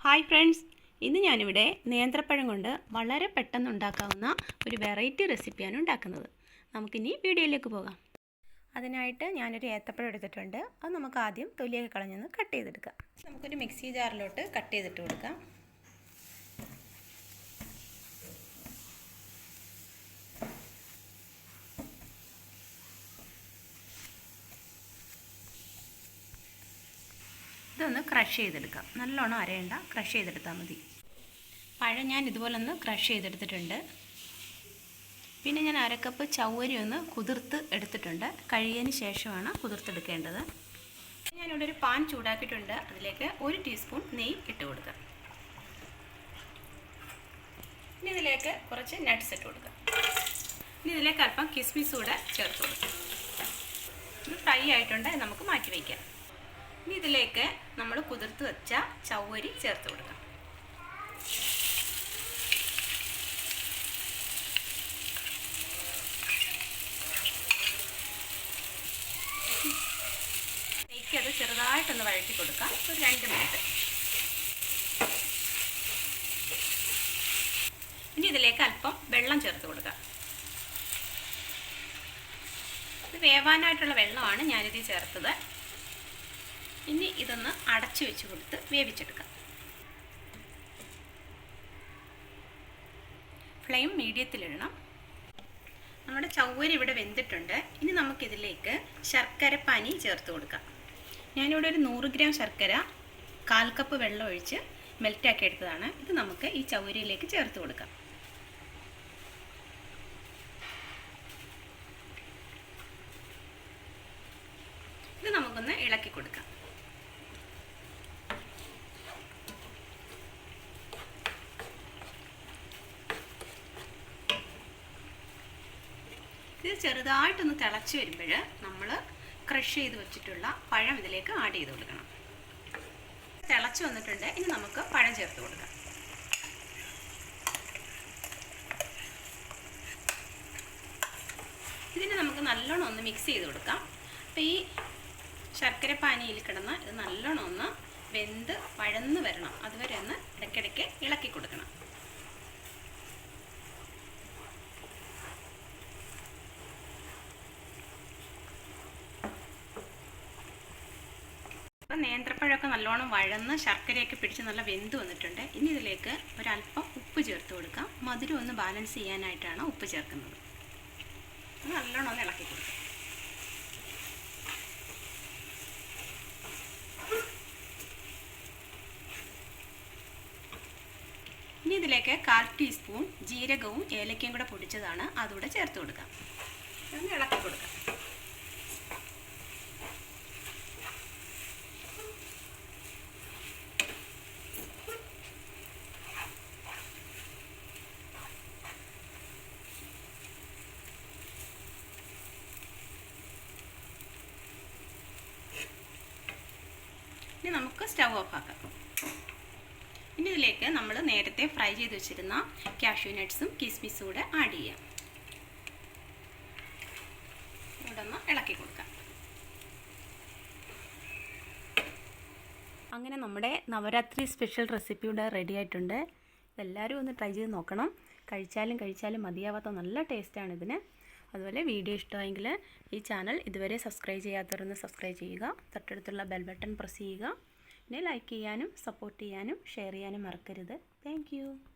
Hi friends, ഇന്ന് ഞാനിവിടെ നേന്ത്രപ്പഴം കൊണ്ട് വളരെ പെട്ടെന്ന് ഉണ്ടാക്കാവുന്ന ഒരു വെറൈറ്റി റെസിപ്പിയാണ് ഉണ്ടാക്കുന്നത്. നമുക്കിനി വീഡിയോയിലേക്ക് പോകാം. അതിനായിട്ട് ഞാനൊരു ഏത്തപ്പഴം എടുത്തിട്ടുണ്ട്. അത് നമുക്ക് ആദ്യം തൊലിയൊക്കെ കളഞ്ഞൊന്ന് കട്ട് ചെയ്തെടുക്കാം. നമുക്കൊരു മിക്സി ജാറിലോട്ട് കട്ട് ചെയ്തിട്ട് കൊടുക്കാം. ഇതൊന്ന് ക്രഷ് ചെയ്തെടുക്കാം. നല്ലോണം അരയണ്ട, ക്രഷ് ചെയ്തെടുത്താൽ മതി. പഴം ഞാൻ ഇതുപോലെ ഒന്ന് ക്രഷ് ചെയ്തെടുത്തിട്ടുണ്ട്. പിന്നെ ഞാൻ അരക്കപ്പ് ചവ്വരി ഒന്ന് കുതിർത്ത് എടുത്തിട്ടുണ്ട്. കഴുകിയതിന് ശേഷമാണ് കുതിർത്തെടുക്കേണ്ടത്. ഞാനിവിടെ ഒരു പാൻ ചൂടാക്കിയിട്ടുണ്ട്. അതിലേക്ക് 1 ടീസ്പൂൺ നെയ്യ് ഇട്ട് കൊടുക്കാം. ഇനി ഇതിലേക്ക് കുറച്ച് നട്ട്സ് ഇട്ട് കൊടുക്കാം. ഇനി ഇതിലേക്ക് അല്പം കിസ്മിസ് കൂടെ ചേർത്ത് കൊടുക്കാം. ഇത് ഫ്രൈ ആയിട്ടുണ്ട്, നമുക്ക് മാറ്റി വയ്ക്കാം. ഇനി ഇതിലേക്ക് നമ്മൾ കുതിർത്ത് വെച്ച ചവ്വരി ചേർത്ത് കൊടുക്കാം. അത് ചെറുതായിട്ടൊന്ന് വഴറ്റി കൊടുക്കാം, ഒരു 2 മിനിറ്റ്. ഇനി ഇതിലേക്ക് അല്പം വെള്ളം ചേർത്ത് കൊടുക്കാം. ഇത് വേവാനായിട്ടുള്ള വെള്ളമാണ് ഞാനിതിൽ ചേർത്തത്. ഇനി ഇതൊന്ന് അടച്ചു വെച്ച് കൊടുത്ത് വേവിച്ചെടുക്കാം. ഫ്ലെയിം മീഡിയത്തിലിടണം. നമ്മുടെ ചവ്വരി ഇവിടെ വെന്തിട്ടുണ്ട്. ഇനി നമുക്കിതിലേക്ക് ശർക്കരപ്പാനി ചേർത്ത് കൊടുക്കാം. ഞാനിവിടെ ഒരു 100 ഗ്രാം ശർക്കര 1/4 കപ്പ് വെള്ളം ഒഴിച്ച് മെൽറ്റാക്കി എടുത്തതാണ്. ഇത് നമുക്ക് ഈ ചവ്വരിയിലേക്ക് ചേർത്ത് കൊടുക്കാം. ഇത് നമുക്കൊന്ന് ഇളക്കി കൊടുക്കാം. ഇത് ചെറുതായിട്ടൊന്ന് തിളച്ച് വരുമ്പോൾ നമ്മൾ ക്രഷ് ചെയ്ത് വെച്ചിട്ടുള്ള പഴം ഇതിലേക്ക് ആഡ് ചെയ്ത് കൊടുക്കണം. തിളച്ച് വന്നിട്ടുണ്ട്. ഇനി നമുക്ക് പഴം ചേർത്ത് കൊടുക്കാം. ഇതിന് നമുക്ക് നല്ലോണം ഒന്ന് മിക്സ് ചെയ്ത് കൊടുക്കാം. അപ്പോൾ ഈ ശർക്കര പാനിയിൽ കിടന്ന് ഇത് നല്ലോണം ഒന്ന് വെന്ത് വഴന്ന് വരണം. അതുവരെ ഒന്ന് ഇടയ്ക്കിടയ്ക്ക് ഇളക്കി കൊടുക്കണം. അപ്പം നേന്ത്രപ്പഴമൊക്കെ നല്ലോണം വഴന്ന് ശർക്കരയൊക്കെ പിടിച്ച് നല്ല വെന്ത് വന്നിട്ടുണ്ട്. ഇനി ഇതിലേക്ക് ഒരല്പം ഉപ്പ് ചേർത്ത് കൊടുക്കാം. മധുരം ഒന്ന് ബാലൻസ് ചെയ്യാനായിട്ടാണ് ഉപ്പ് ചേർക്കുന്നത്. നല്ലോണം ഒന്ന് ഇളക്കി കൊടുക്കാം. ഇനി ഇതിലേക്ക് 1/4 ടീസ്പൂൺ ജീരകവും ഏലക്കയും കൂടെ പൊടിച്ചതാണ്, അതുകൂടെ ചേർത്ത് കൊടുക്കാം. ഒന്ന് ഇളക്കി കൊടുക്കാം. ഇനി നമുക്ക് സ്റ്റവ് ഓഫ് ആക്കാം. ഇനി ഇതിലേക്ക് നമ്മൾ നേരത്തെ ഫ്രൈ ചെയ്ത് വെച്ചിരുന്ന കാഷ്യൂ നട്ട്സും കിസ്മിസും കൂടെ ആഡ് ചെയ്യാം. ഇവിടെ ഒന്ന് ഇളക്കി കൊടുക്കാം. അങ്ങനെ നമ്മുടെ നവരാത്രി സ്പെഷ്യൽ റെസിപ്പി ഇവിടെ റെഡി ആയിട്ടുണ്ട്. ഇതെല്ലാവരും ഒന്ന് ട്രൈ ചെയ്ത് നോക്കണം. കഴിച്ചാലും മതിയാവാത്ത നല്ല ടേസ്റ്റാണ് ഇതിന്. അതുപോലെ വീഡിയോ ഇഷ്ടമായെങ്കിൽ ഈ ചാനൽ ഇതുവരെ സബ്സ്ക്രൈബ് ചെയ്യാത്തവരൊന്ന് സബ്സ്ക്രൈബ് ചെയ്യുക. തൊട്ടടുത്തുള്ള ബെൽ ബട്ടൺ പ്രസ് ചെയ്യുക. പിന്നെ ലൈക്ക് ചെയ്യാനും സപ്പോർട്ട് ചെയ്യാനും ഷെയർ ചെയ്യാനും മറക്കരുത്. താങ്ക്